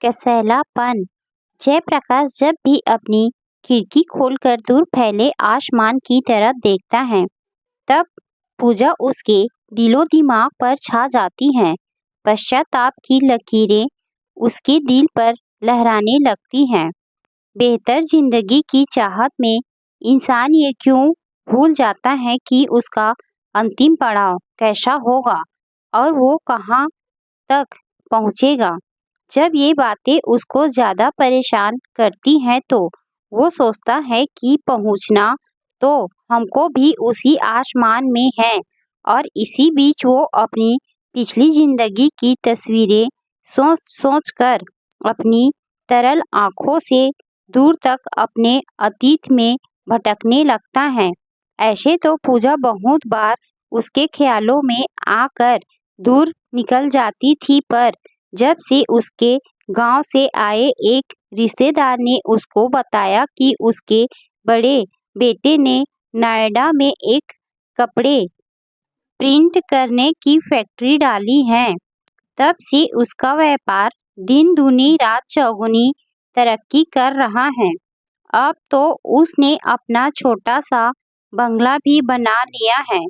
कसैलापन। जयप्रकाश जब भी अपनी खिड़की खोलकर दूर फैले आसमान की तरफ देखता है, तब पूजा उसके दिलो दिमाग पर छा जाती हैं। पश्चाताप की लकीरें उसके दिल पर लहराने लगती हैं। बेहतर जिंदगी की चाहत में इंसान ये क्यों भूल जाता है कि उसका अंतिम पड़ाव कैसा होगा और वो कहाँ तक पहुँचेगा। जब ये बातें उसको ज़्यादा परेशान करती हैं तो वो सोचता है कि पहुँचना तो हमको भी उसी आसमान में है, और इसी बीच वो अपनी पिछली जिंदगी की तस्वीरें सोच सोच कर अपनी तरल आँखों से दूर तक अपने अतीत में भटकने लगता है। ऐसे तो पूजा बहुत बार उसके ख्यालों में आकर दूर निकल जाती थी, पर जब से उसके गांव से आए एक रिश्तेदार ने उसको बताया कि उसके बड़े बेटे ने नोएडा में एक कपड़े प्रिंट करने की फैक्ट्री डाली है, तब से उसका व्यापार दिन दूनी रात चौगुनी तरक्की कर रहा है। अब तो उसने अपना छोटा सा बंगला भी बना लिया है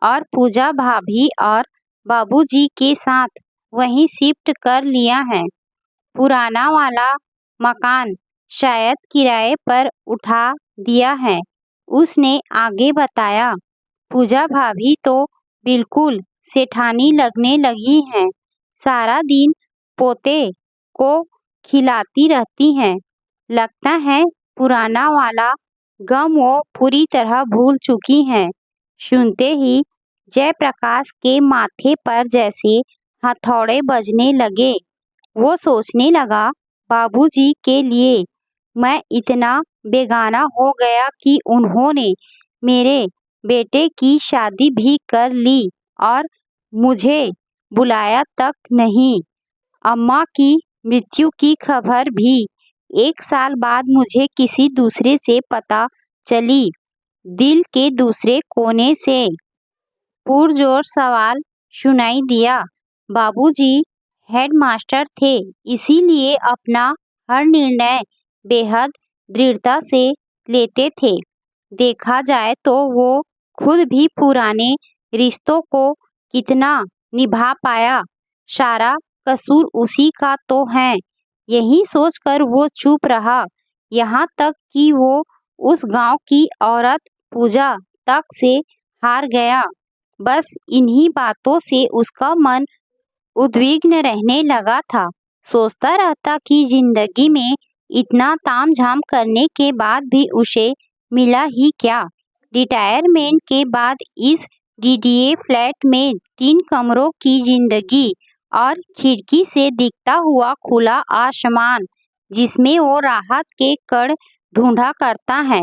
और पूजा भाभी और बाबूजी के साथ वहीं शिफ्ट कर लिया है। पुराना वाला मकान शायद किराए पर उठा दिया है, उसने आगे बताया। पूजा भाभी तो बिल्कुल सेठानी लगने लगी हैं। सारा दिन पोते को खिलाती रहती हैं। लगता है पुराना वाला गम वो पूरी तरह भूल चुकी हैं। सुनते ही जयप्रकाश के माथे पर जैसे हथौड़े बजने लगे। वो सोचने लगा, बाबूजी के लिए मैं इतना बेगाना हो गया कि उन्होंने मेरे बेटे की शादी भी कर ली और मुझे बुलाया तक नहीं। अम्मा की मृत्यु की खबर भी 1 साल बाद मुझे किसी दूसरे से पता चली, दिल के दूसरे कोने से। पुरजोर सवाल सुनाई दिया। बाबूजी हेडमास्टर थे, इसीलिए अपना हर निर्णय बेहद दृढ़ता से लेते थे। देखा जाए तो वो खुद भी पुराने रिश्तों को कितना निभा पाया, सारा कसूर उसी का तो है। यही सोचकर वो चुप रहा, यहाँ तक कि वो उस गांव की औरत पूजा तक से हार गया। बस इन्हीं बातों से उसका मन उद्विग्न रहने लगा था। सोचता रहता कि जिंदगी में इतना तामझाम करने के बाद भी उसे मिला ही क्या। रिटायरमेंट के बाद इस डीडीए फ्लैट में 3 कमरों की जिंदगी और खिड़की से दिखता हुआ खुला आसमान, जिसमें वो राहत के कण ढूंढा करता है।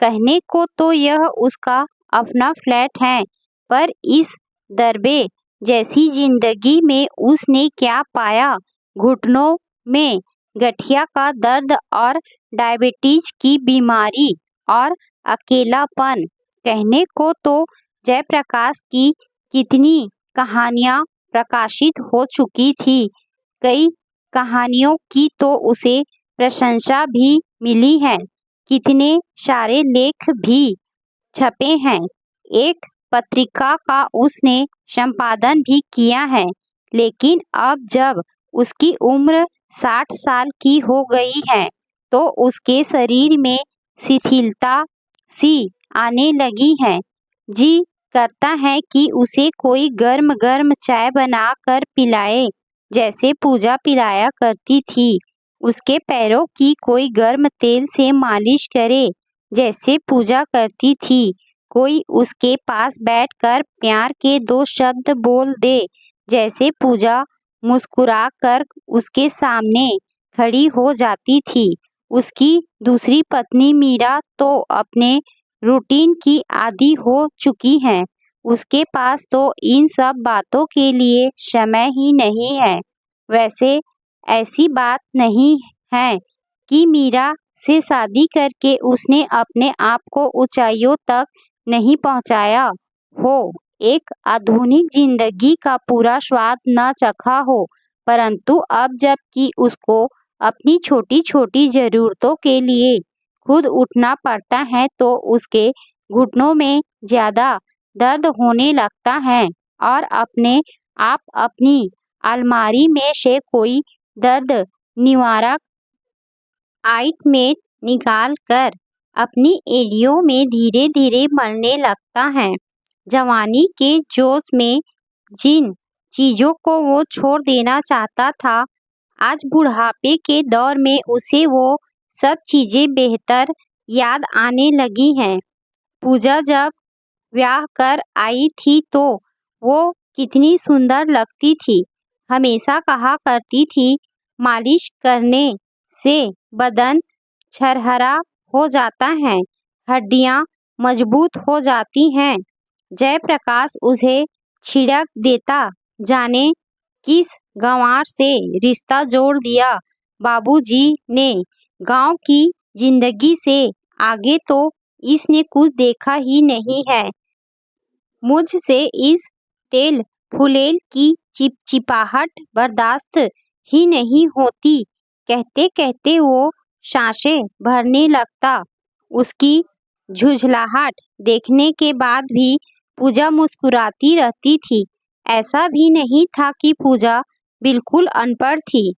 कहने को तो यह उसका अपना फ्लैट है, पर इस दरबे जैसी जिंदगी में उसने क्या पाया। घुटनों में गठिया का दर्द और डायबिटीज की बीमारी और अकेलापन। कहने को तो जयप्रकाश की कितनी कहानियां प्रकाशित हो चुकी थी। कई कहानियों की तो उसे प्रशंसा भी मिली है, कितने सारे लेख भी छपे हैं। एक पत्रिका का उसने संपादन भी किया है। लेकिन अब जब उसकी उम्र 60 साल की हो गई है, तो उसके शरीर में शिथिलता सी आने लगी है। जी करता है कि उसे कोई गर्म गर्म चाय बना कर पिलाए, जैसे पूजा पिलाया करती थी। उसके पैरों की कोई गर्म तेल से मालिश करे, जैसे पूजा करती थी। कोई उसके पास बैठकर प्यार के 2 शब्द बोल दे, जैसे पूजा मुस्कुरा कर उसके सामने खड़ी हो जाती थी। उसकी दूसरी पत्नी मीरा तो अपने रूटीन की आदी हो चुकी है। उसके पास तो इन सब बातों के लिए समय ही नहीं है। वैसे ऐसी बात नहीं है कि मीरा से शादी करके उसने अपने आप को ऊंचाइयों तक नहीं पहुंचाया हो, एक आधुनिक जिंदगी का पूरा स्वाद न चखा हो, परंतु अब जबकि उसको अपनी छोटी छोटी ज़रूरतों के लिए खुद उठना पड़ता है तो उसके घुटनों में ज़्यादा दर्द होने लगता है और अपने आप अपनी अलमारी में से कोई दर्द निवारक ऑइंटमेंट निकाल कर अपनी एड़ियों में धीरे धीरे मलने लगता है। जवानी के जोश में जिन चीज़ों को वो छोड़ देना चाहता था, आज बुढ़ापे के दौर में उसे वो सब चीज़ें बेहतर याद आने लगी हैं। पूजा जब ब्याह कर आई थी तो वो कितनी सुंदर लगती थी। हमेशा कहा करती थी, मालिश करने से बदन छरहरा हो जाता है, हड्डियां मजबूत हो जाती हैं। जयप्रकाश उसे छिड़क देता, जाने किस गंवार से रिश्ता जोड़ दिया बाबूजी ने। गांव की जिंदगी से आगे तो इसने कुछ देखा ही नहीं है। मुझसे इस तेल फुलेल की चिपचिपाहट बर्दाश्त ही नहीं होती। कहते कहते वो सांसें भरने लगता। उसकी झुंझलाहट देखने के बाद भी पूजा मुस्कुराती रहती थी। ऐसा भी नहीं था कि पूजा बिल्कुल अनपढ़ थी।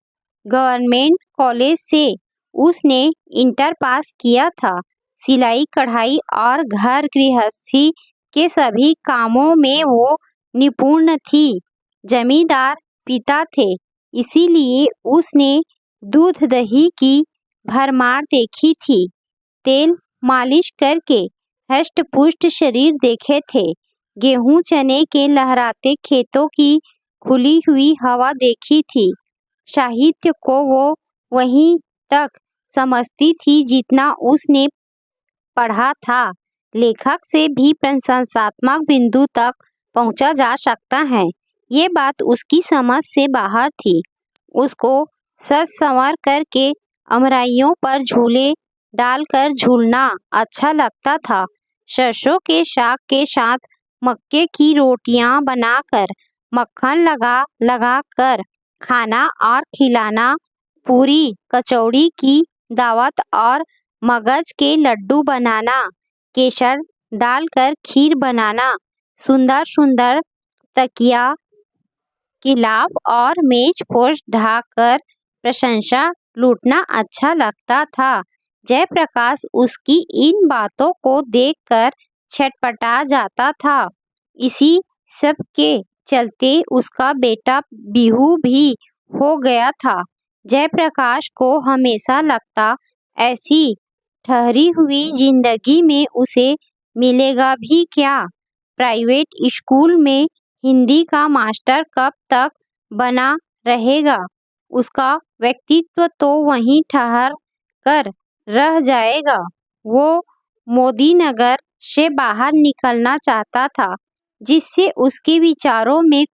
गवर्नमेंट कॉलेज से उसने इंटर पास किया था। सिलाई कढ़ाई और घर गृहस्थी के सभी कामों में वो निपुण थी। जमींदार पिता थे, इसीलिए उसने दूध दही की भरमार देखी थी। तेल मालिश करके हष्ट पुष्ट शरीर देखे थे। गेहूं चने के लहराते खेतों की खुली हुई हवा देखी थी। साहित्य को वो वहीं तक समझती थी जितना उसने पढ़ा था। लेखक से भी प्रशंसात्मक बिंदु तक पहुंचा जा सकता है, ये बात उसकी समझ से बाहर थी। उसको सज संवर करके अमराइयों पर झूले डालकर झूलना अच्छा लगता था। सरसों के साग के साथ मक्के की रोटियां बनाकर मक्खन लगा लगा कर खाना और खिलाना, पूरी कचौड़ी की दावत और मगज के लड्डू बनाना, केसर डालकर खीर बनाना, सुंदर सुंदर तकिया गिलाफ और मेज पोश ढाकर प्रशंसा लूटना अच्छा लगता था। जयप्रकाश उसकी इन बातों को देखकर छटपटा जाता था। इसी सब के चलते उसका बेटा बिहू भी हो गया था। जयप्रकाश को हमेशा लगता, ऐसी ठहरी हुई जिंदगी में उसे मिलेगा भी क्या। प्राइवेट स्कूल में हिंदी का मास्टर कब तक बना रहेगा। उसका व्यक्तित्व तो वहीं ठहर कर रह जाएगा। वो मोदीनगर से बाहर निकलना चाहता था, जिससे उसके विचारों में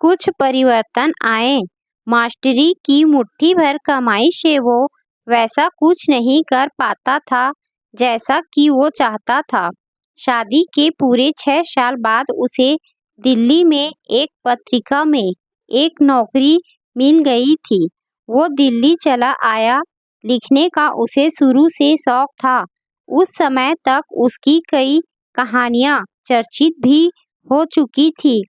कुछ परिवर्तन आए। मास्टरी की मुट्ठी भर कमाई से वो वैसा कुछ नहीं कर पाता था जैसा कि वो चाहता था। शादी के पूरे 6 साल बाद उसे दिल्ली में एक पत्रिका में एक नौकरी मिल गई थी। वो दिल्ली चला आया। लिखने का उसे शुरू से शौक था। उस समय तक उसकी कई कहानियां चर्चित भी हो चुकी थी।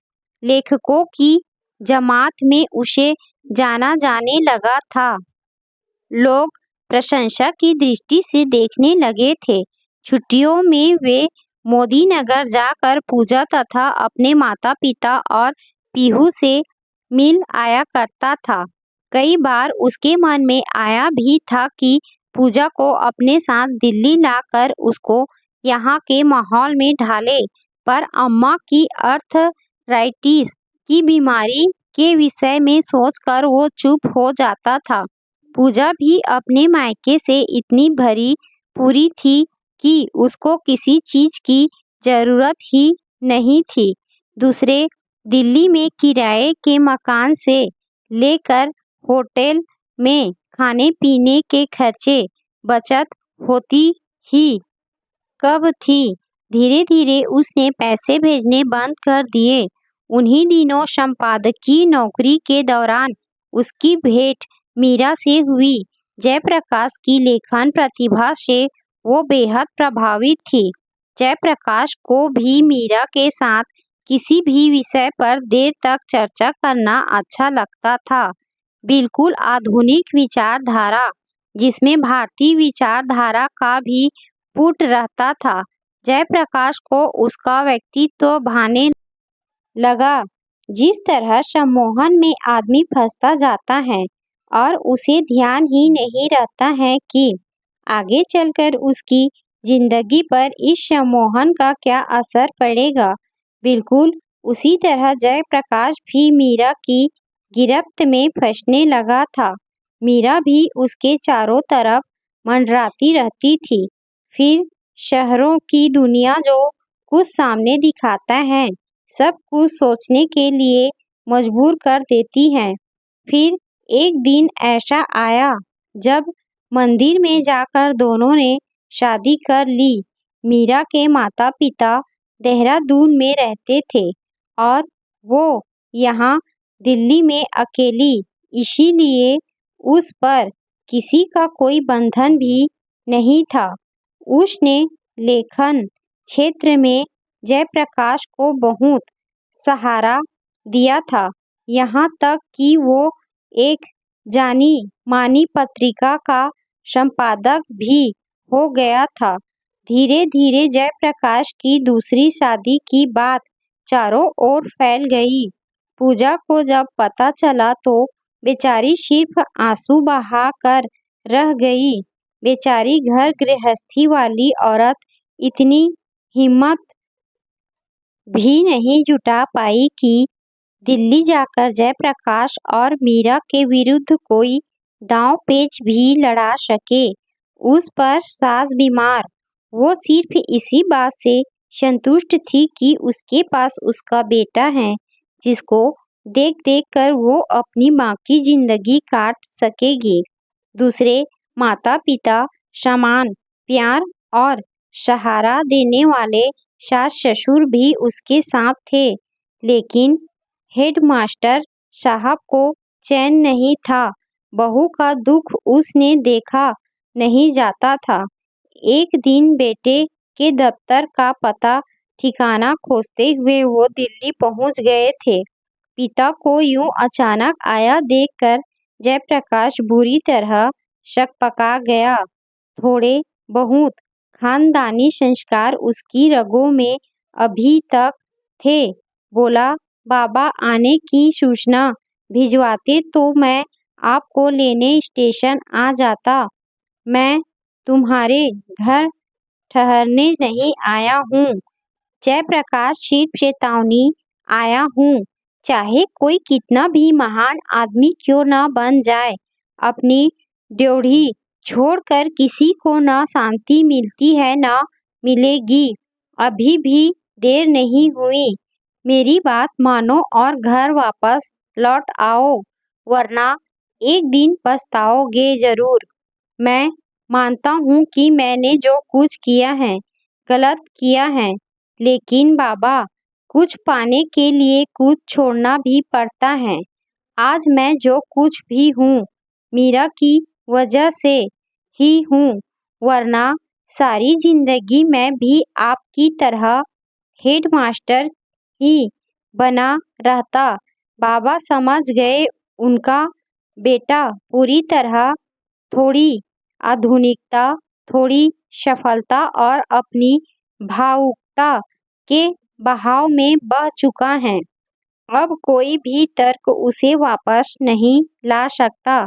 लेखकों की जमात में उसे जाना जाने लगा था। लोग प्रशंसा की दृष्टि से देखने लगे थे। छुट्टियों में वे मोदीनगर जाकर पूजा तथा अपने माता पिता और पीहू से मिल आया करता था। कई बार उसके मन में आया भी था कि पूजा को अपने साथ दिल्ली लाकर उसको यहाँ के माहौल में ढाले, पर अम्मा की अर्थराइटिस की बीमारी के विषय में सोचकर वो चुप हो जाता था। पूजा भी अपने मायके से इतनी भरी पूरी थी कि उसको किसी चीज की जरूरत ही नहीं थी। दूसरे दिल्ली में किराए के मकान से लेकर होटल में खाने पीने के खर्चे बचत होती ही कब थी। धीरे धीरे उसने पैसे भेजने बंद कर दिए। उन्हीं दिनों संपादकीय नौकरी के दौरान उसकी भेंट मीरा से हुई। जयप्रकाश की लेखन प्रतिभा से वो बेहद प्रभावित थी। जयप्रकाश को भी मीरा के साथ किसी भी विषय पर देर तक चर्चा करना अच्छा लगता था। बिल्कुल आधुनिक विचारधारा, जिसमें भारतीय विचारधारा का भी पुट रहता था। जयप्रकाश को उसका व्यक्तित्व भाने लगा। जिस तरह सम्मोहन में आदमी फंसता जाता है और उसे ध्यान ही नहीं रहता है कि आगे चलकर उसकी जिंदगी पर इस सम्मोहन का क्या असर पड़ेगा, बिल्कुल उसी तरह जयप्रकाश भी मीरा की गिरफ्त में फंसने लगा था। मीरा भी उसके चारों तरफ मंडराती रहती थी। फिर शहरों की दुनिया जो कुछ सामने दिखाता है, सब कुछ सोचने के लिए मजबूर कर देती है। फिर एक दिन ऐसा आया जब मंदिर में जाकर दोनों ने शादी कर ली। मीरा के माता पिता देहरादून में रहते थे और वो यहाँ दिल्ली में अकेली, इसीलिए उस पर किसी का कोई बंधन भी नहीं था। उसने लेखन क्षेत्र में जयप्रकाश को बहुत सहारा दिया था, यहाँ तक कि वो एक जानी मानी पत्रिका का संपादक भी हो गया था। धीरे धीरे जयप्रकाश की दूसरी शादी की बात चारों ओर फैल गई। पूजा को जब पता चला तो बेचारी सिर्फ आंसू बहा कर रह गई। बेचारी घर गृहस्थी वाली औरत इतनी हिम्मत भी नहीं जुटा पाई कि दिल्ली जाकर जयप्रकाश और मीरा के विरुद्ध कोई दांव पेच भी लड़ा सके। उस पर सास बीमार, वो सिर्फ इसी बात से संतुष्ट थी कि उसके पास उसका बेटा है, जिसको देख देख कर वो अपनी माँ की जिंदगी काट सकेगी। दूसरे माता पिता समान प्यार और सहारा देने वाले सास ससुर भी उसके साथ थे, लेकिन हेडमास्टर साहब को चैन नहीं था। बहू का दुख उसने देखा नहीं जाता था। एक दिन बेटे के दफ्तर का पता ठिकाना खोजते हुए वो दिल्ली पहुंच गए थे। पिता को यूं अचानक आया देखकर जयप्रकाश बुरी तरह सकपका गया। थोड़े बहुत खानदानी संस्कार उसकी रगों में अभी तक थे। बोला, बाबा आने की सूचना भिजवाते तो मैं आपको लेने स्टेशन आ जाता। मैं तुम्हारे घर ठहरने नहीं आया हूँ। जयप्रकाश सिर्फ चेतावनी आया हूँ। चाहे कोई कितना भी महान आदमी क्यों ना बन जाए, अपनी ड्योढ़ी छोड़कर किसी को ना शांति मिलती है ना मिलेगी। अभी भी देर नहीं हुई। मेरी बात मानो और घर वापस लौट आओ, वरना एक दिन पछताओगे जरूर। मैं मानता हूँ कि मैंने जो कुछ किया है गलत किया है, लेकिन बाबा कुछ पाने के लिए कुछ छोड़ना भी पड़ता है। आज मैं जो कुछ भी हूँ मीरा की वजह से ही हूँ, वरना सारी जिंदगी मैं भी आपकी तरह हेडमास्टर ही बना रहता। बाबा समझ गए उनका बेटा पूरी तरह थोड़ी आधुनिकता, थोड़ी सफलता और अपनी भावुकता के बहाव में बह चुका है। अब कोई भी तर्क उसे वापस नहीं ला सकता।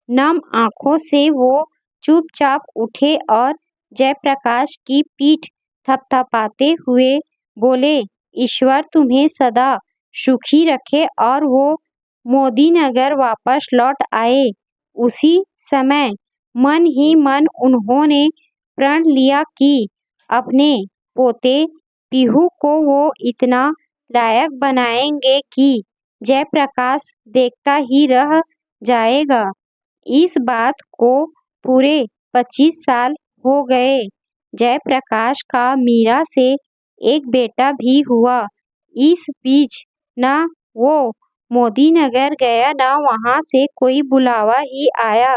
नम आंखों से वो चुपचाप उठे और जयप्रकाश की पीठ थपथपाते हुए बोले, ईश्वर तुम्हें सदा सुखी रखे। और वो मोदीनगर वापस लौट आए। उसी समय मन ही मन उन्होंने प्रण लिया कि अपने पोते पीहू को वो इतना लायक बनाएंगे कि जयप्रकाश देखता ही रह जाएगा। इस बात को पूरे 25 साल हो गए। जयप्रकाश का मीरा से एक बेटा भी हुआ। इस बीच ना वो मोदी नगर गया न वहाँ से कोई बुलावा ही आया।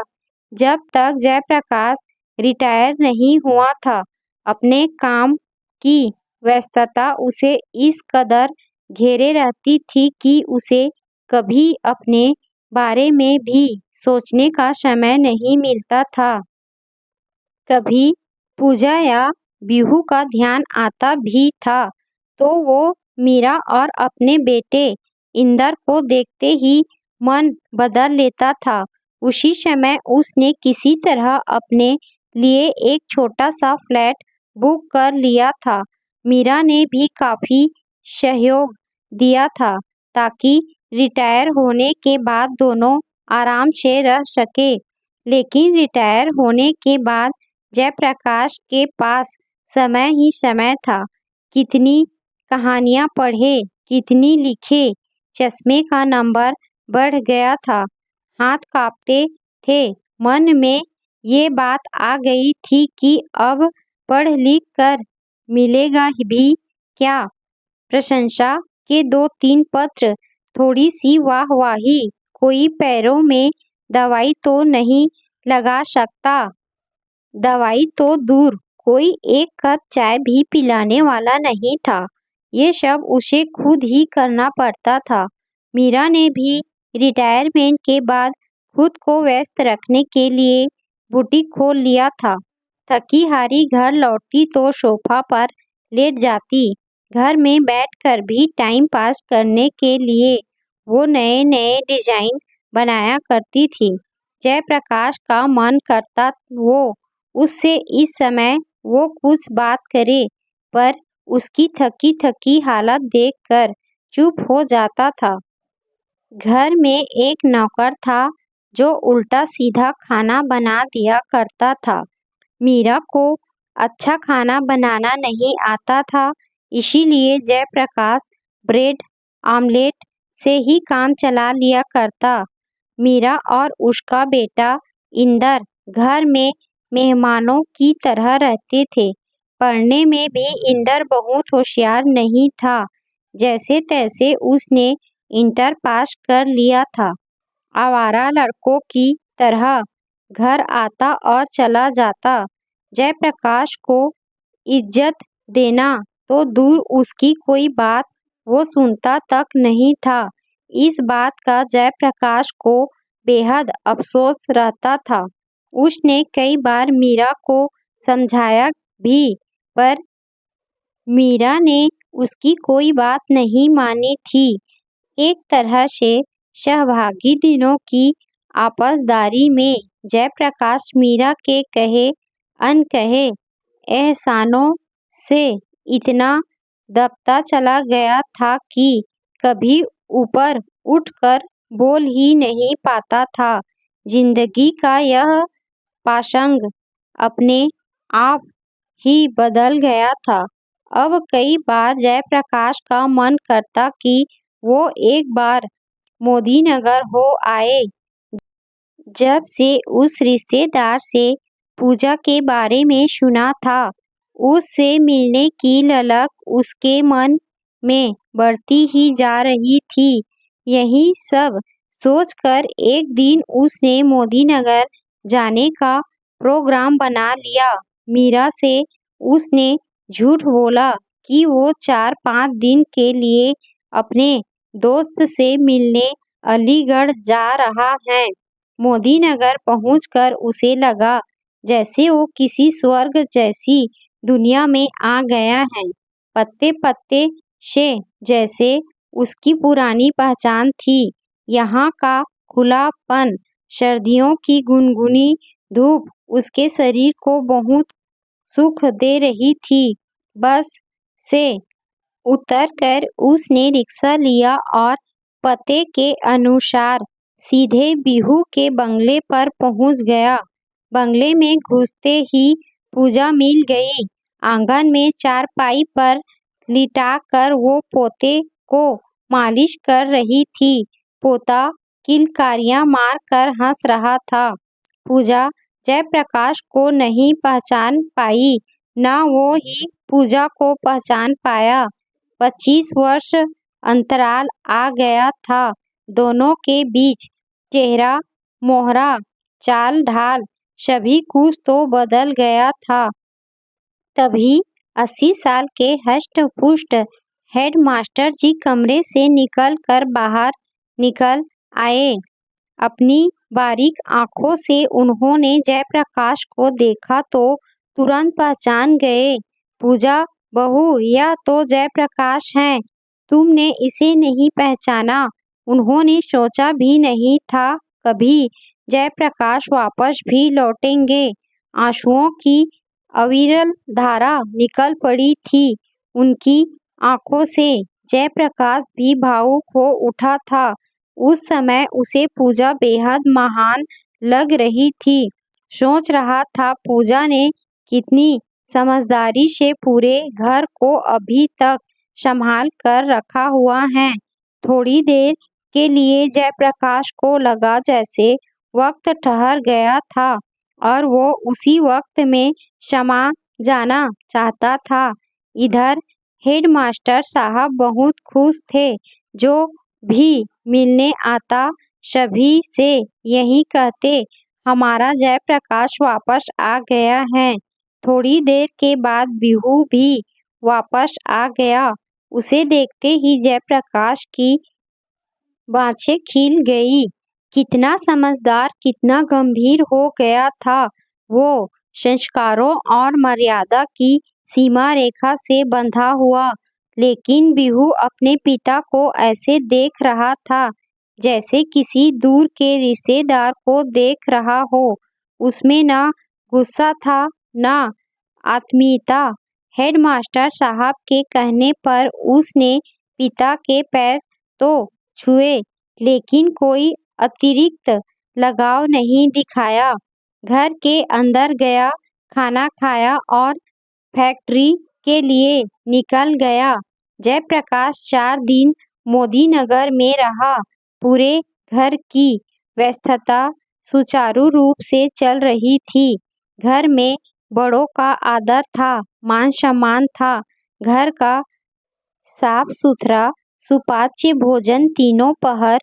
जब तक जयप्रकाश रिटायर नहीं हुआ था, अपने काम की व्यस्तता उसे इस कदर घेरे रहती थी कि उसे कभी अपने बारे में भी सोचने का समय नहीं मिलता था। कभी पूजा या बिहू का ध्यान आता भी था तो वो मीरा और अपने बेटे इंदर को देखते ही मन बदल लेता था। उसी समय उसने किसी तरह अपने लिए एक छोटा सा फ्लैट बुक कर लिया था। मीरा ने भी काफ़ी सहयोग दिया था ताकि रिटायर होने के बाद दोनों आराम से रह सके। लेकिन रिटायर होने के बाद जयप्रकाश के पास समय ही समय था। कितनी कहानियाँ पढ़े, कितनी लिखे, चश्मे का नंबर बढ़ गया था, हाथ कांपते थे। मन में ये बात आ गई थी कि अब पढ़ लिख कर मिलेगा भी क्या? प्रशंसा के 2-3 पत्र, थोड़ी सी वाहवाही, कोई पैरों में दवाई तो नहीं लगा सकता। दवाई तो दूर, कोई एक कप चाय भी पिलाने वाला नहीं था। ये सब उसे खुद ही करना पड़ता था। मीरा ने भी रिटायरमेंट के बाद खुद को व्यस्त रखने के लिए बुटीक खोल लिया था। थकी हारी घर लौटती तो सोफा पर लेट जाती। घर में बैठकर भी टाइम पास करने के लिए वो नए नए डिजाइन बनाया करती थी। जयप्रकाश का मन करता वो उससे इस समय वो कुछ बात करे, पर उसकी थकी थकी हालत देखकर चुप हो जाता था। घर में एक नौकर था जो उल्टा सीधा खाना बना दिया करता था। मीरा को अच्छा खाना बनाना नहीं आता था, इसीलिए जयप्रकाश ब्रेड आमलेट से ही काम चला लिया करता। मीरा और उसका बेटा इंदर घर में मेहमानों की तरह रहते थे। पढ़ने में भी इंदर बहुत होशियार नहीं था। जैसे तैसे उसने इंटर पास कर लिया था। आवारा लड़कों की तरह घर आता और चला जाता। जयप्रकाश को इज्जत देना तो दूर उसकी कोई बात वो सुनता तक नहीं था। इस बात का जयप्रकाश को बेहद अफसोस रहता था। उसने कई बार मीरा को समझाया भी, पर मीरा ने उसकी कोई बात नहीं मानी थी। एक तरह से सहभागी दिनों की आपसदारी में जयप्रकाश मीरा के कहे अनकहे एहसानों से इतना दबता चला गया था कि कभी ऊपर उठकर बोल ही नहीं पाता था। जिंदगी का यह पाशंग अपने आप ही बदल गया था। अब कई बार जयप्रकाश का मन करता कि वो एक बार मोदी नगर हो आए। जब से उस रिश्तेदार से पूजा के बारे में सुना था, उससे मिलने की ललक उसके मन में बढ़ती ही जा रही थी। यही सब सोचकर एक दिन उसने मोदी नगर जाने का प्रोग्राम बना लिया। मीरा से उसने झूठ बोला कि वो 4-5 दिन के लिए अपने दोस्त से मिलने अलीगढ़ जा रहा है। मोदी नगर पहुंचकर उसे लगा जैसे वो किसी स्वर्ग जैसी दुनिया में आ गया है। पत्ते पत्ते से जैसे उसकी पुरानी पहचान थी। यहाँ का खुलापन, सर्दियों की गुनगुनी धूप उसके शरीर को बहुत सुख दे रही थी। बस से उतरकर उसने रिक्शा लिया और पते के अनुसार सीधे बिहू के बंगले पर पहुंच गया। बंगले में घुसते ही पूजा मिल गई। आंगन में चारपाई पर लिटाकर वो पोते को मालिश कर रही थी। पोता किलकारियां मारकर हंस रहा था। पूजा जयप्रकाश को नहीं पहचान पाई, ना वो ही पूजा को पहचान पाया। 25 वर्ष अंतराल आ गया था। दोनों के बीच चेहरा मोहरा, चाल ढाल सभी कुछ तो बदल गया था। तभी 80 साल के हष्ट-पुष्ट हेडमास्टर जी कमरे से निकल कर बाहर निकल आए। अपनी बारीक आंखों से उन्होंने जयप्रकाश को देखा तो तुरंत पहचान गए। पूजा बहू, यह तो जयप्रकाश हैं। तुमने इसे नहीं पहचाना? उन्होंने सोचा भी नहीं था कभी जयप्रकाश वापस भी लौटेंगे। आंसुओं की अविरल धारा निकल पड़ी थी उनकी आंखों से। जयप्रकाश भी भावुक हो उठा था। उस समय उसे पूजा बेहद महान लग रही थी। सोच रहा था पूजा ने कितनी समझदारी से पूरे घर को अभी तक संभाल कर रखा हुआ है। थोड़ी देर के लिए जयप्रकाश को लगा जैसे वक्त ठहर गया था और वो उसी वक्त में समा जाना चाहता था। इधर हेडमास्टर साहब बहुत खुश थे। जो भी मिलने आता सभी से यही कहते, हमारा जयप्रकाश वापस आ गया है। थोड़ी देर के बाद बिहू भी वापस आ गया। उसे देखते ही जयप्रकाश की बाँछें खिल गई। कितना समझदार, कितना गंभीर हो गया था वो। संस्कारों और मर्यादा की सीमा रेखा से बंधा हुआ। लेकिन बिहू अपने पिता को ऐसे देख रहा था जैसे किसी दूर के रिश्तेदार को देख रहा हो। उसमें न गुस्सा था न आत्मीयता। हेडमास्टर साहब के कहने पर उसने पिता के पैर तो छुए, लेकिन कोई अतिरिक्त लगाव नहीं दिखाया। घर के अंदर गया, खाना खाया और फैक्ट्री के लिए निकल गया। जयप्रकाश 4 दिन मोदीनगर में रहा। पूरे घर की व्यस्तता सुचारू रूप से चल रही थी। घर में बड़ों का आदर था, मान सम्मान था। घर का साफ सुथरा सुपाच्य भोजन तीनों पहर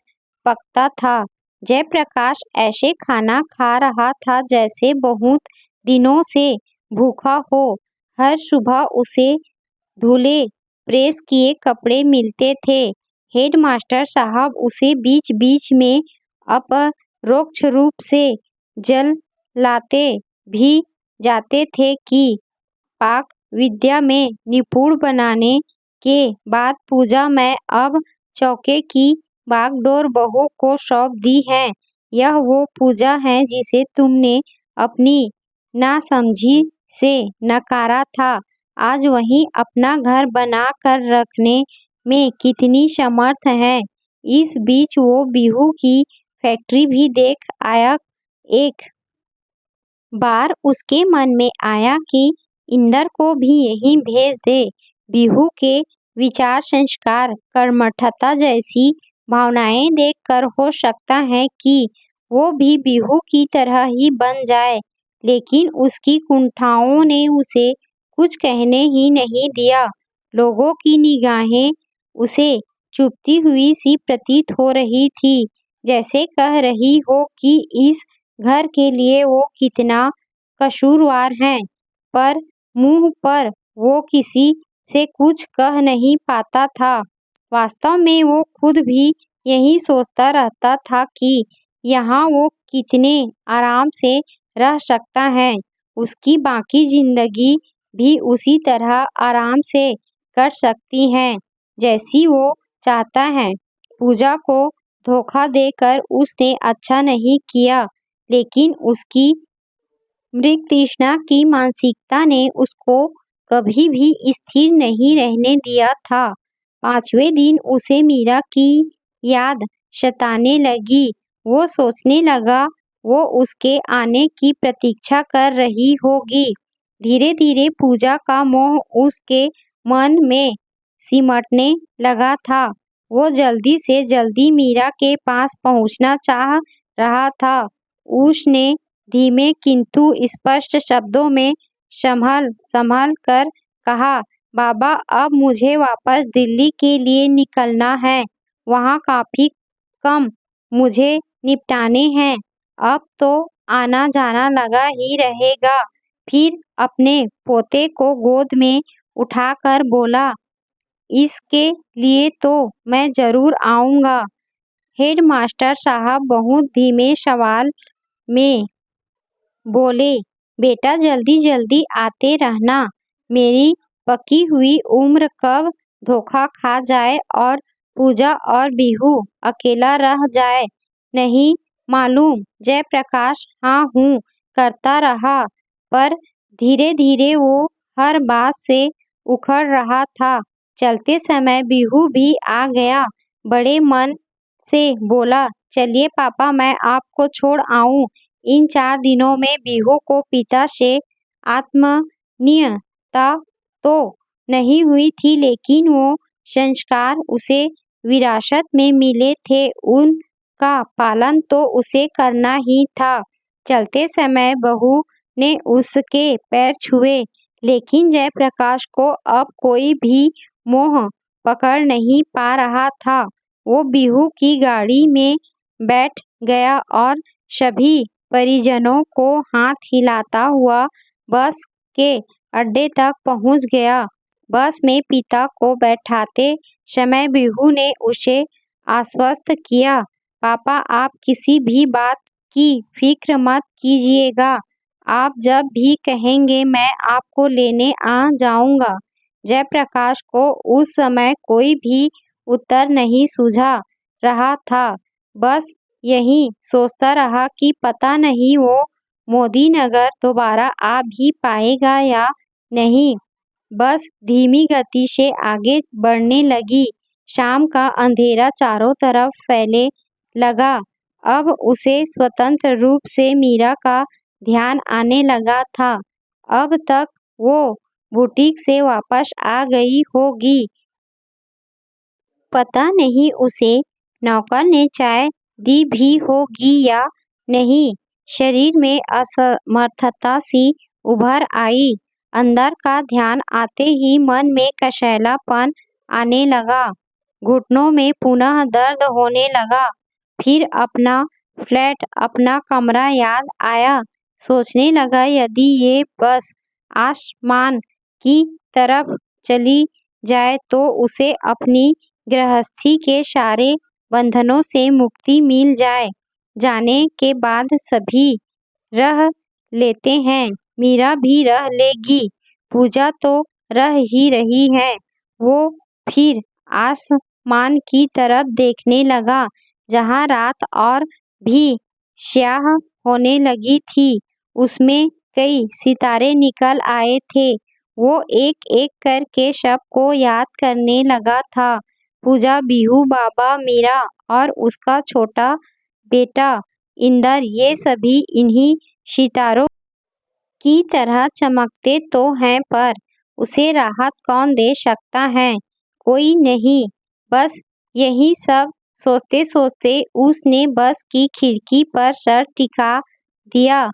पकता था। जयप्रकाश ऐसे खाना खा रहा था जैसे बहुत दिनों से भूखा हो। हर सुबह उसे धुले प्रेस किए कपड़े मिलते थे। हेडमास्टर साहब उसे बीच बीच में अपरोक्ष रूप से जलाते भी जाते थे कि पाक विद्या में निपुण बनाने के बाद पूजा मैं अब चौके की बागडोर बहू को सौंप दी है। यह वो पूजा है जिसे तुमने अपनी नासमझी से नकारा था। आज वही अपना घर बना कर रखने में कितनी समर्थ है। इस बीच वो बिहू की फैक्ट्री भी देख आया। एक बार उसके मन में आया कि इंदर को भी यहीं भेज दे। बिहू के विचार, संस्कार, कर्मठता जैसी भावनाएं देखकर हो सकता है कि वो भी बिहू की तरह ही बन जाए, लेकिन उसकी कुंठाओं ने उसे कुछ कहने ही नहीं दिया। लोगों की निगाहें उसे चुभती हुई सी प्रतीत हो रही थी, जैसे कह रही हो कि इस घर के लिए वो कितना कसूरवार है, पर मुंह पर वो किसी से कुछ कह नहीं पाता था। वास्तव में वो खुद भी यही सोचता रहता था कि यहाँ वो कितने आराम से रह सकता है। उसकी बाकी जिंदगी भी उसी तरह आराम से कट सकती है जैसी वो चाहता है। पूजा को धोखा देकर उसने अच्छा नहीं किया, लेकिन उसकी मृग तृष्णा की मानसिकता ने उसको कभी भी स्थिर नहीं रहने दिया था। 5वें दिन उसे मीरा की याद सताने लगी। वो सोचने लगा वो उसके आने की प्रतीक्षा कर रही होगी। धीरे धीरे पूजा का मोह उसके मन में सिमटने लगा था। वो जल्दी से जल्दी मीरा के पास पहुंचना चाह रहा था। उसने धीमे किंतु स्पष्ट शब्दों में संभल संभल कर कहा, बाबा अब मुझे वापस दिल्ली के लिए निकलना है, वहाँ काफ़ी काम मुझे निपटाने हैं। अब तो आना जाना लगा ही रहेगा। फिर अपने पोते को गोद में उठाकर बोला, इसके लिए तो मैं ज़रूर आऊँगा। हेडमास्टर साहब बहुत धीमे सवाल में बोले, बेटा जल्दी जल्दी आते रहना, मेरी पकी हुई उम्र कब धोखा खा जाए और पूजा और बिहू अकेला रह जाए नहीं मालूम। जयप्रकाश हाँ हूँ करता रहा, पर धीरे धीरे वो हर बात से उखड़ रहा था। चलते समय बिहू भी आ गया, बड़े मन से बोला, चलिए पापा मैं आपको छोड़ आऊं। इन 4 दिनों में बिहू को पिता से आत्मीयता तो नहीं हुई थी, लेकिन वो संस्कार उसे विरासत में मिले थे, उनका पालन तो उसे करना ही था। चलते समय बहू ने उसके पैर छुए, लेकिन जयप्रकाश को अब कोई भी मोह पकड़ नहीं पा रहा था। वो बिहू की गाड़ी में बैठ गया और सभी परिजनों को हाथ हिलाता हुआ बस के अड्डे तक पहुंच गया। बस में पिता को बैठाते समय बिहू ने उसे आश्वस्त किया, पापा आप किसी भी बात की फिक्र मत कीजिएगा, आप जब भी कहेंगे मैं आपको लेने आ जाऊंगा। जयप्रकाश को उस समय कोई भी उत्तर नहीं सूझा रहा था, बस यही सोचता रहा कि पता नहीं वो मोदीनगर दोबारा आ भी पाएगा या नहीं। बस धीमी गति से आगे बढ़ने लगी। शाम का अंधेरा चारों तरफ फैले लगा। अब उसे स्वतंत्र रूप से मीरा का ध्यान आने लगा था। अब तक वो बुटीक से वापस आ गई होगी। पता नहीं उसे नौकर ने चाय दी भी होगी या नहीं। शरीर में असमर्थता सी उभर आई। अंदर का ध्यान आते ही मन में कसैलापन आने लगा। घुटनों में पुनः दर्द होने लगा। फिर अपना फ्लैट, अपना कमरा याद आया। सोचने लगा यदि ये बस आसमान की तरफ चली जाए तो उसे अपनी गृहस्थी के सारे बंधनों से मुक्ति मिल जाए। जाने के बाद सभी रह लेते हैं, मीरा भी रह लेगी, पूजा तो रह ही रही है। वो फिर आसमान की तरफ देखने लगा, जहाँ रात और भी स्याह होने लगी थी। उसमें कई सितारे निकल आए थे। वो एक एक करके सबको याद करने लगा था। पूजा, बिहू, बाबा, मीरा और उसका छोटा बेटा इंदर, ये सभी इन्हीं सितारों की तरह चमकते तो हैं, पर उसे राहत कौन दे सकता है? कोई नहीं। बस यही सब सोचते सोचते उसने बस की खिड़की पर सर टिका दिया।